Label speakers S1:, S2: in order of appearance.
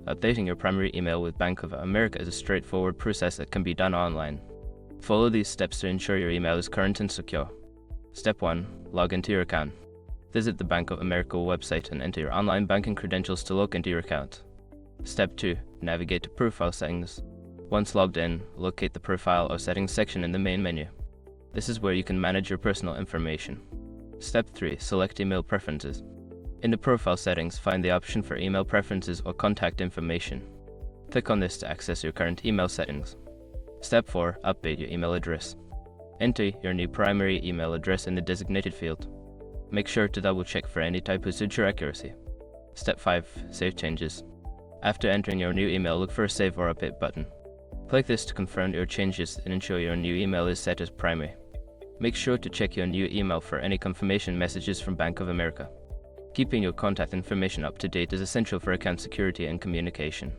S1: Updating your primary email with Bank of America is a straightforward process that can be done online. Follow these steps to ensure your email is current and secure. Step 1. Log into your account. Visit the Bank of America website and enter your online banking credentials to log into your account. Step 2. Navigate to Profile Settings. Once logged in, locate the Profile or Settings section in the main menu. This is where you can manage your personal information. Step 3. Select Email Preferences. In the Profile Settings, find the option for Email Preferences or Contact Information. Click on this to access your current email settings. Step 4. Update your email address. Enter your new primary email address in the designated field. Make sure to double check for any typos to ensure accuracy. Step 5. Save changes. After entering your new email, look for a Save or Update button. Click this to confirm your changes and ensure your new email is set as primary. Make sure to check your new email for any confirmation messages from Bank of America. Keeping your contact information up to date is essential for account security and communication.